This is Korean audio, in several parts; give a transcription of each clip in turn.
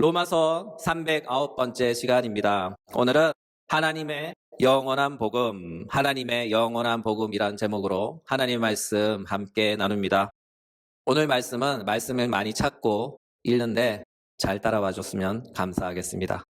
로마서 309번째 시간입니다. 오늘은 하나님의 영원한 복음, 하나님의 영원한 복음이란 제목으로 하나님 말씀 함께 나눕니다. 오늘 말씀은 말씀을 많이 찾고 읽는데 잘 따라와 줬으면 감사하겠습니다.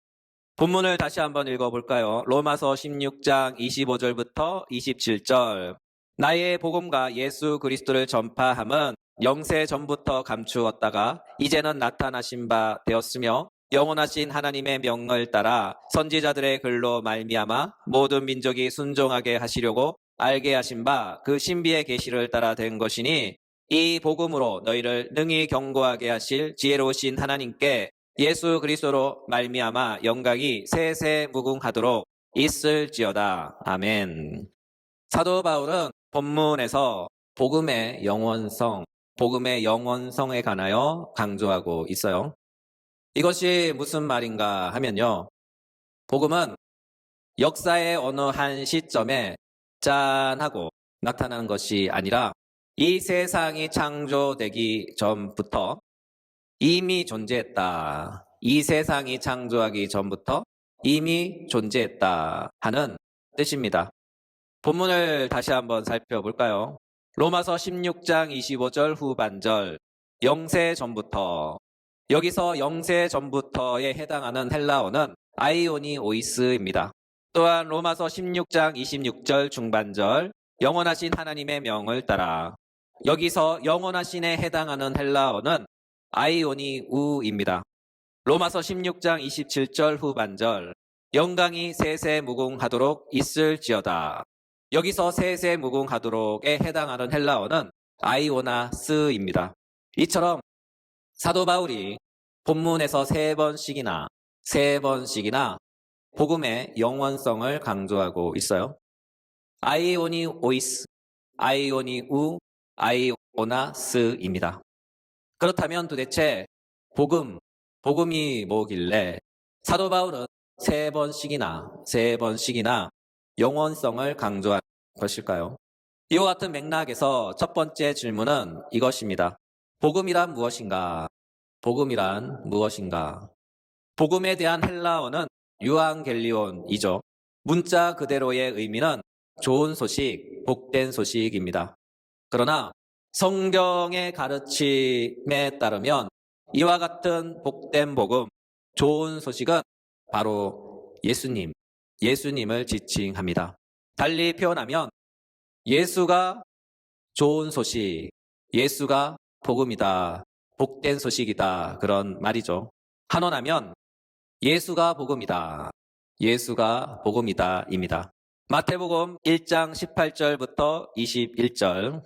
본문을 다시 한번 읽어볼까요? 로마서 16장 25절부터 27절. 나의 복음과 예수 그리스도를 전파함은 영세 전부터 감추었다가 이제는 나타나신 바 되었으며 영원하신 하나님의 명을 따라 선지자들의 글로 말미암아 모든 민족이 순종하게 하시려고 알게 하신 바 그 신비의 계시를 따라 된 것이니 이 복음으로 너희를 능히 경고하게 하실 지혜로우신 하나님께 예수 그리스도로 말미암아 영광이 세세 무궁하도록 있을지어다. 아멘. 사도 바울은 본문에서 복음의 영원성에 관하여 강조하고 있어요. 이것이 무슨 말인가 하면요. 복음은 역사의 어느 한 시점에 짠 하고 나타나는 것이 아니라 이 세상이 창조되기 전부터 이미 존재했다. 이 세상이 창조하기 전부터 이미 존재했다 하는 뜻입니다. 본문을 다시 한번 살펴볼까요? 로마서 16장 25절 후반절, 영세 전부터. 여기서 영세 전부터에 해당하는 헬라어는 아이오니 오이스입니다. 또한 로마서 16장 26절 중반절, 영원하신 하나님의 명을 따라. 여기서 영원하신에 해당하는 헬라어는 아이오니 우입니다. 로마서 16장 27절 후반절, 영광이 세세 무궁하도록 있을지어다. 여기서 세세 무궁하도록에 해당하는 헬라어는 아이오나스입니다. 이처럼 사도 바울이 본문에서 세 번씩이나 복음의 영원성을 강조하고 있어요. 아이오니 오이스, 아이오니 우, 아이오나스입니다. 그렇다면 도대체 복음이 뭐길래 사도 바울은 세 번씩이나 영원성을 강조한 것일까요? 이와 같은 맥락에서 첫 번째 질문은 이것입니다. 복음이란 무엇인가? 복음에 대한 헬라어는 유앙겔리온이죠. 문자 그대로의 의미는 좋은 소식, 복된 소식입니다. 그러나 성경의 가르침에 따르면 이와 같은 복된 복음, 좋은 소식은 바로 예수님을 지칭합니다. 달리 표현하면 예수가 좋은 소식, 예수가 복음이다, 복된 소식이다 그런 말이죠. 한원하면 예수가 복음이다 입니다. 마태복음 1장 18절부터 21절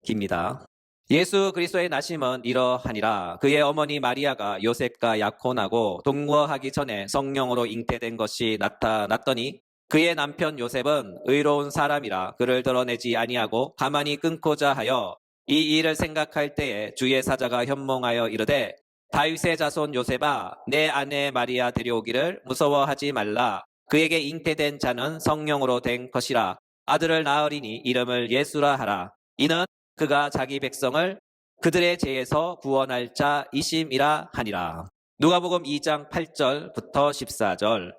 깁니다. 예수 그리스도의 나심은 이러하니라. 그의 어머니 마리아가 요셉과 약혼하고 동거하기 전에 성령으로 잉태된 것이 나타났더니 그의 남편 요셉은 의로운 사람이라 그를 드러내지 아니하고 가만히 끊고자 하여 이 일을 생각할 때에 주의 사자가 현몽하여 이르되 다윗의 자손 요셉아 내 아내 마리아 데려오기를 무서워하지 말라. 그에게 잉태된 자는 성령으로 된 것이라. 아들을 낳으리니 이름을 예수라 하라. 이는 그가 자기 백성을 그들의 죄에서 구원할 자이심이라 하니라. 누가복음 2장 8절부터 14절.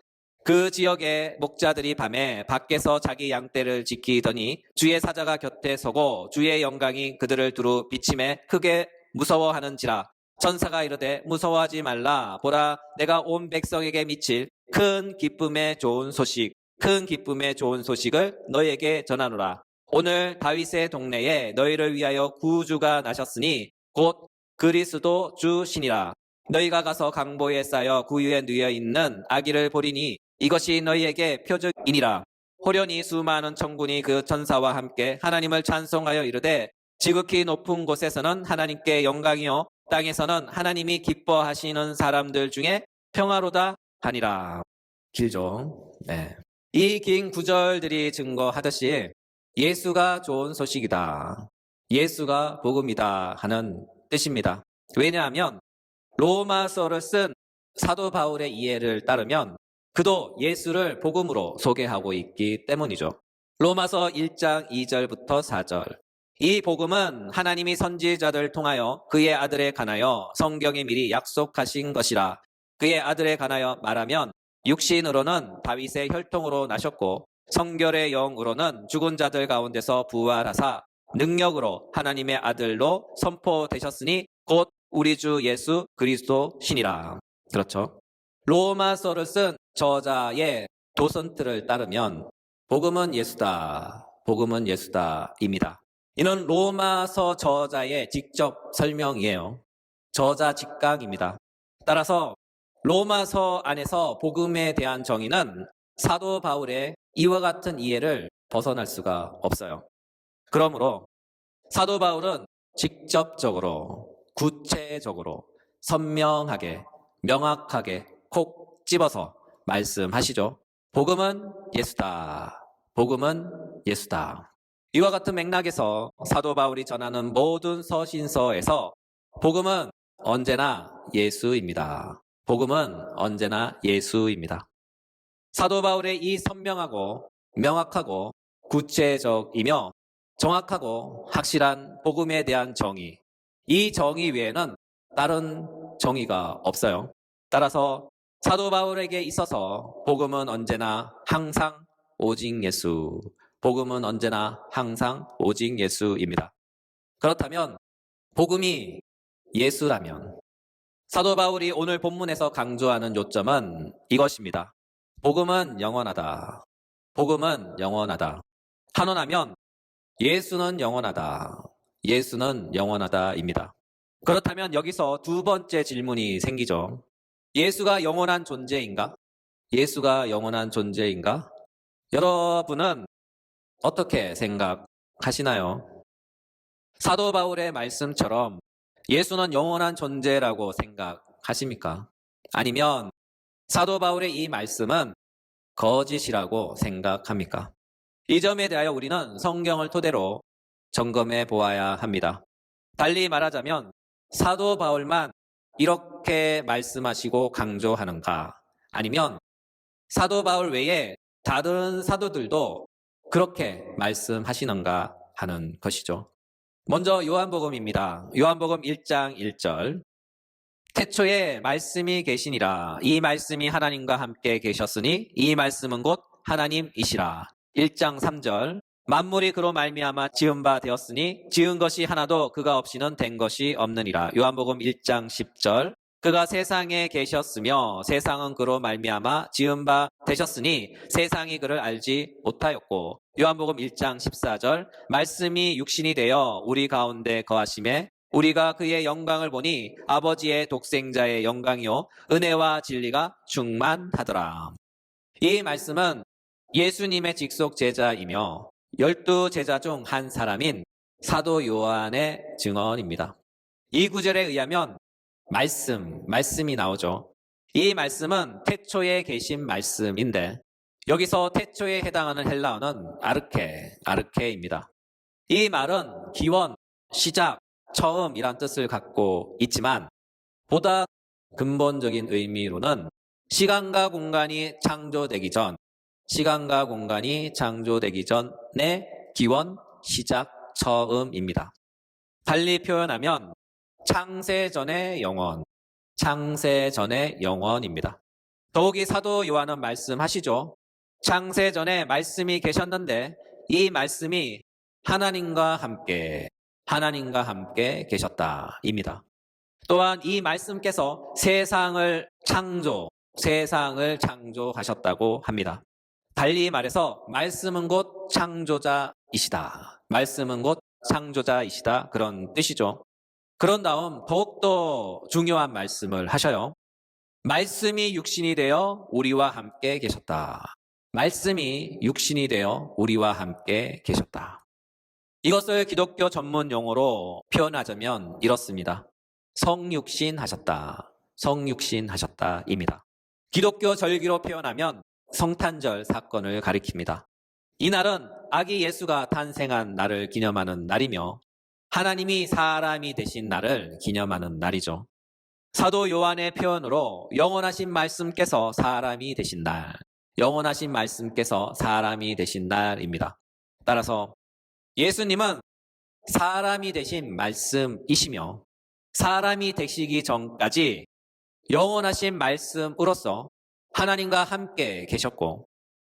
그 지역의 목자들이 밤에 밖에서 자기 양떼를 지키더니 주의 사자가 곁에 서고 주의 영광이 그들을 두루 비침에 크게 무서워하는지라. 천사가 이르되 무서워하지 말라. 보라 내가 온 백성에게 미칠 큰 기쁨의 좋은 소식을 너희에게 전하노라. 오늘 다윗의 동네에 너희를 위하여 구주가 나셨으니 곧 그리스도 주시니라. 너희가 가서 강보에 쌓여 구유에 누워 있는 아기를 보리니 이것이 너희에게 표적이니라. 호련히 수많은 천군이 그 천사와 함께 하나님을 찬송하여 이르되 지극히 높은 곳에서는 하나님께 영광이요 땅에서는 하나님이 기뻐하시는 사람들 중에 평화로다 하니라. 길죠. 네. 이 긴 구절들이 증거하듯이 예수가 좋은 소식이다. 예수가 복음이다 하는 뜻입니다. 왜냐하면 로마서를 쓴 사도 바울의 이해를 따르면 그도 예수를 복음으로 소개하고 있기 때문이죠. 로마서 1장 2절부터 4절. 이 복음은 하나님이 선지자들 통하여 그의 아들에 관하여 성경에 미리 약속하신 것이라. 그의 아들에 관하여 말하면 육신으로는 다윗의 혈통으로 나셨고 성결의 영으로는 죽은 자들 가운데서 부활하사 능력으로 하나님의 아들로 선포되셨으니 곧 우리 주 예수 그리스도시니라. 그렇죠. 로마서를 쓴 저자의 도선트를 따르면 복음은 예수다, 복음은 예수다입니다. 이는 로마서 저자의 직접 설명이에요. 저자 직각입니다. 따라서 로마서 안에서 복음에 대한 정의는 사도 바울의 이와 같은 이해를 벗어날 수가 없어요. 그러므로 사도 바울은 직접적으로, 구체적으로, 선명하게, 명확하게 콕 집어서 말씀하시죠. 복음은 예수다. 복음은 예수다. 이와 같은 맥락에서 사도 바울이 전하는 모든 서신서에서 복음은 언제나 예수입니다. 복음은 언제나 예수입니다. 사도 바울의 이 선명하고 명확하고 구체적이며 정확하고 확실한 복음에 대한 정의, 이 정의 외에는 다른 정의가 없어요. 따라서 사도 바울에게 있어서 복음은 언제나 항상 오직 예수, 복음은 언제나 항상 오직 예수입니다. 그렇다면 복음이 예수라면 사도 바울이 오늘 본문에서 강조하는 요점은 이것입니다. 복음은 영원하다. 복음은 영원하다. 한원하면 예수는 영원하다. 예수는 영원하다입니다. 그렇다면 여기서 두 번째 질문이 생기죠. 예수가 영원한 존재인가? 예수가 영원한 존재인가? 여러분은 어떻게 생각하시나요? 사도 바울의 말씀처럼 예수는 영원한 존재라고 생각하십니까? 아니면 사도 바울의 이 말씀은 거짓이라고 생각합니까? 이 점에 대하여 우리는 성경을 토대로 점검해 보아야 합니다. 달리 말하자면 사도 바울만 이렇게 말씀하시고 강조하는가? 아니면 사도 바울 외에 다른 사도들도 그렇게 말씀하시는가 하는 것이죠. 먼저 요한복음입니다. 요한복음 1장 1절. 태초에 말씀이 계시니라. 이 말씀이 하나님과 함께 계셨으니 이 말씀은 곧 하나님이시라. 1장 3절. 만물이 그로 말미암아 지은 바 되었으니 지은 것이 하나도 그가 없이는 된 것이 없느니라. 요한복음 1장 10절. 그가 세상에 계셨으며 세상은 그로 말미암아 지은 바 되셨으니 세상이 그를 알지 못하였고. 요한복음 1장 14절. 말씀이 육신이 되어 우리 가운데 거하심에 우리가 그의 영광을 보니 아버지의 독생자의 영광이요 은혜와 진리가 충만하더라. 이 말씀은 예수님의 직속 제자이며 12제자 중 한 사람인 사도 요한의 증언입니다. 이 구절에 의하면 말씀이 나오죠. 이 말씀은 태초에 계신 말씀인데 여기서 태초에 해당하는 헬라어는 아르케입니다. 이 말은 기원, 시작, 처음이란 뜻을 갖고 있지만 보다 근본적인 의미로는 시간과 공간이 창조되기 전의 기원, 시작, 처음입니다. 달리 표현하면 창세전의 영원입니다. 더욱이 사도 요한은 말씀하시죠. 창세전에 말씀이 계셨는데 이 말씀이 하나님과 함께 계셨다입니다. 또한 이 말씀께서 세상을 창조하셨다고 합니다. 달리 말해서 말씀은 곧 창조자이시다. 그런 뜻이죠. 그런 다음 더욱더 중요한 말씀을 하셔요. 말씀이 육신이 되어 우리와 함께 계셨다. 이것을 기독교 전문 용어로 표현하자면 이렇습니다. 성육신하셨다입니다. 기독교 절기로 표현하면 성탄절 사건을 가리킵니다. 이날은 아기 예수가 탄생한 날을 기념하는 날이며 하나님이 사람이 되신 날을 기념하는 날이죠. 사도 요한의 표현으로 영원하신 말씀께서 사람이 되신 날입니다. 따라서 예수님은 사람이 되신 말씀이시며 사람이 되시기 전까지 영원하신 말씀으로서 하나님과 함께 계셨고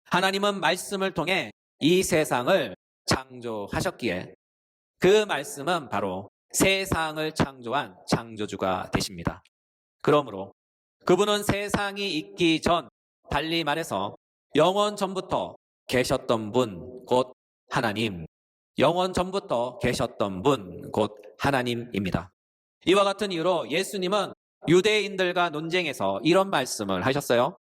하나님은 말씀을 통해 이 세상을 창조하셨기에 그 말씀은 바로 세상을 창조한 창조주가 되십니다. 그러므로 그분은 세상이 있기 전, 달리 말해서 영원 전부터 계셨던 분, 곧 하나님, 영원 전부터 계셨던 분, 곧 하나님입니다. 이와 같은 이유로 예수님은 유대인들과 논쟁에서 이런 말씀을 하셨어요.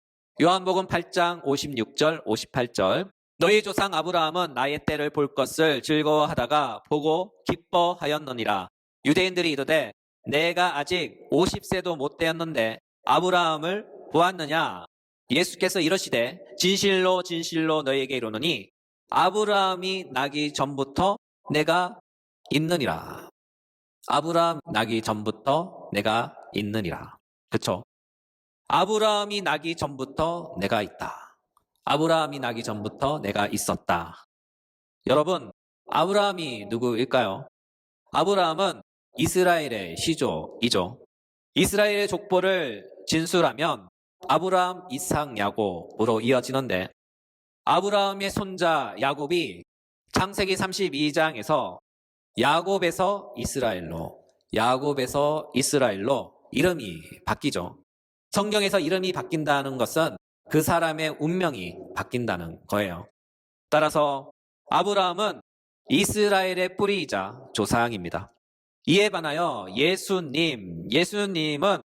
요한복음 8장 56절, 58절. 너희 조상 아브라함은 나의 때를 볼 것을 즐거워하다가 보고 기뻐하였느니라. 유대인들이 이르되 내가 아직 50세도 못 되었는데 아브라함을 보았느냐? 예수께서 이러시되 진실로 진실로 너희에게 이르노니 아브라함이 나기 전부터 내가 있느니라. 아브라함 나기 전부터 내가 있느니라. 그쵸? 아브라함이 나기 전부터 내가 있다. 아브라함이 나기 전부터 내가 있었다. 여러분, 아브라함이 누구일까요? 아브라함은 이스라엘의 시조이죠. 이스라엘의 족보를 진술하면 아브라함, 이삭, 야곱으로 이어지는데 아브라함의 손자 야곱이 창세기 32장에서 야곱에서 이스라엘로 이름이 바뀌죠. 성경에서 이름이 바뀐다는 것은 그 사람의 운명이 바뀐다는 거예요. 따라서 아브라함은 이스라엘의 뿌리이자 조상입니다. 이에 반하여 예수님은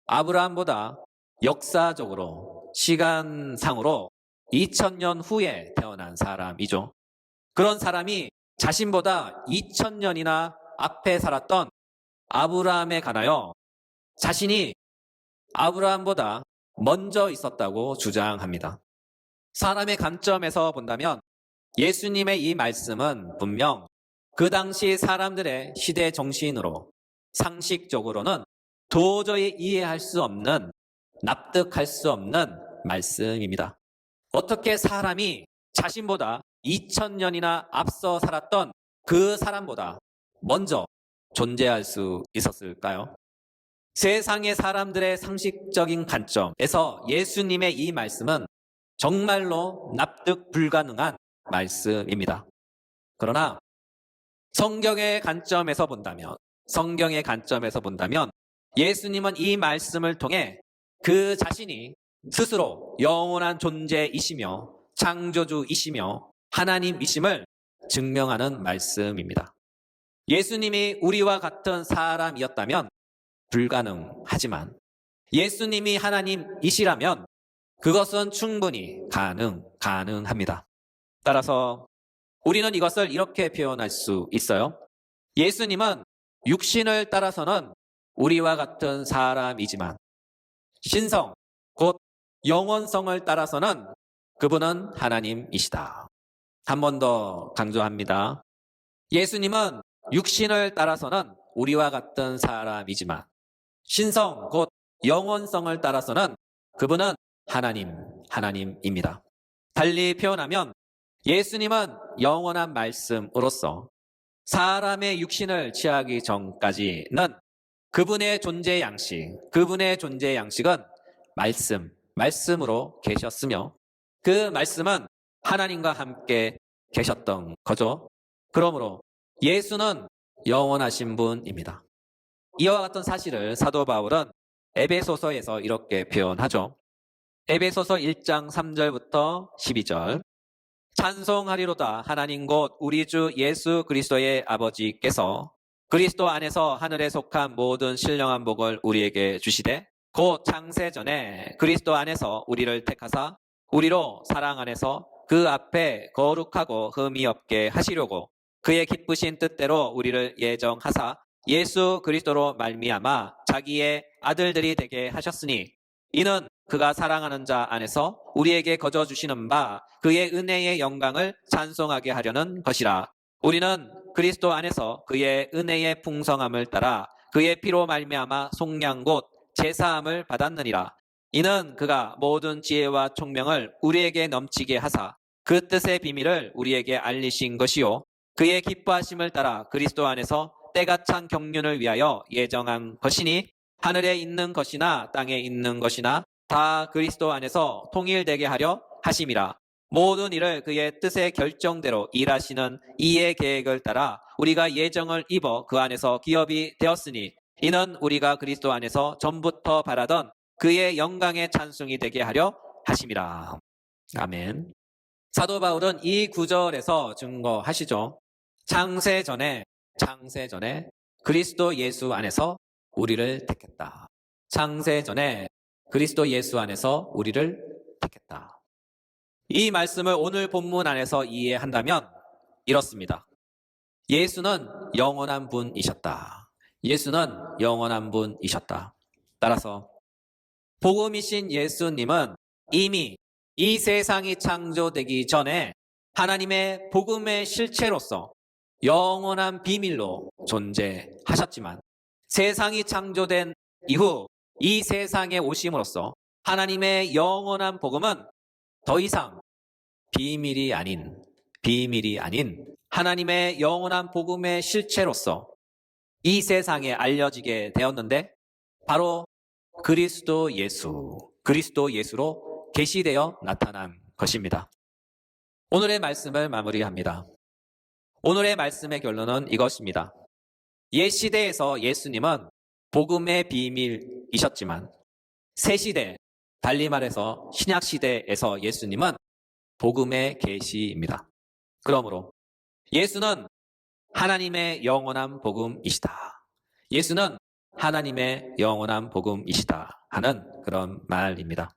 아브라함보다 역사적으로 시간상으로 2000년 후에 태어난 사람이죠. 그런 사람이 자신보다 2000년이나 앞에 살았던 아브라함에 관하여 자신이 아브라함보다 먼저 있었다고 주장합니다. 사람의 관점에서 본다면 예수님의 이 말씀은 분명 그 당시 사람들의 시대 정신으로 상식적으로는 도저히 이해할 수 없는, 납득할 수 없는 말씀입니다. 어떻게 사람이 자신보다 2000년이나 앞서 살았던 그 사람보다 먼저 존재할 수 있었을까요? 세상의 사람들의 상식적인 관점에서 예수님의 이 말씀은 정말로 납득 불가능한 말씀입니다. 그러나 성경의 관점에서 본다면 예수님은 이 말씀을 통해 그 자신이 스스로 영원한 존재이시며 창조주이시며 하나님이심을 증명하는 말씀입니다. 예수님이 우리와 같은 사람이었다면 불가능하지만 예수님이 하나님이시라면 그것은 충분히 가능합니다. 따라서 우리는 이것을 이렇게 표현할 수 있어요. 예수님은 육신을 따라서는 우리와 같은 사람이지만 신성, 곧 영원성을 따라서는 그분은 하나님이시다. 한 번 더 강조합니다. 예수님은 육신을 따라서는 우리와 같은 사람이지만 신성, 곧 영원성을 따라서는 그분은 하나님입니다. 달리 표현하면 예수님은 영원한 말씀으로서 사람의 육신을 취하기 전까지는 그분의 존재 양식은 말씀으로 계셨으며 그 말씀은 하나님과 함께 계셨던 거죠. 그러므로 예수는 영원하신 분입니다. 이와 같은 사실을 사도 바울은 에베소서에서 이렇게 표현하죠. 에베소서 1장 3절부터 12절. 찬송하리로다 하나님 곧 우리 주 예수 그리스도의 아버지께서 그리스도 안에서 하늘에 속한 모든 신령한 복을 우리에게 주시되 곧 창세전에 그리스도 안에서 우리를 택하사 우리로 사랑 안에서 그 앞에 거룩하고 흠이 없게 하시려고 그의 기쁘신 뜻대로 우리를 예정하사 예수 그리스도로 말미암아 자기의 아들들이 되게 하셨으니 이는 그가 사랑하는 자 안에서 우리에게 거저 주시는 바 그의 은혜의 영광을 찬송하게 하려는 것이라. 우리는 그리스도 안에서 그의 은혜의 풍성함을 따라 그의 피로 말미암아 속량 곧 제사함을 받았느니라. 이는 그가 모든 지혜와 총명을 우리에게 넘치게 하사 그 뜻의 비밀을 우리에게 알리신 것이요 그의 기뻐하심을 따라 그리스도 안에서 때가 찬 경륜을 위하여 예정한 것이니 하늘에 있는 것이나 땅에 있는 것이나 다 그리스도 안에서 통일되게 하려 하심이라. 모든 일을 그의 뜻의 결정대로 일하시는 이의 계획을 따라 우리가 예정을 입어 그 안에서 기업이 되었으니 이는 우리가 그리스도 안에서 전부터 바라던 그의 영광의 찬송이 되게 하려 하심이라. 아멘. 사도 바울은 이 구절에서 증거하시죠. 창세 전에 그리스도 예수 안에서 우리를 택했다. 창세 전에 그리스도 예수 안에서 우리를 택했다. 이 말씀을 오늘 본문 안에서 이해한다면 이렇습니다. 예수는 영원한 분이셨다. 예수는 영원한 분이셨다. 따라서 복음이신 예수님은 이미 이 세상이 창조되기 전에 하나님의 복음의 실체로서 영원한 비밀로 존재하셨지만 세상이 창조된 이후 이 세상에 오심으로써 하나님의 영원한 복음은 더 이상 비밀이 아닌 하나님의 영원한 복음의 실체로서 이 세상에 알려지게 되었는데 바로 그리스도 예수로 계시되어 나타난 것입니다. 오늘의 말씀을 마무리합니다. 오늘의 말씀의 결론은 이것입니다. 옛 시대에서 예수님은 복음의 비밀이셨지만 새 시대, 달리 말해서 신약 시대에서 예수님은 복음의 계시입니다. 그러므로 예수는 하나님의 영원한 복음이시다. 예수는 하나님의 영원한 복음이시다 하는 그런 말입니다.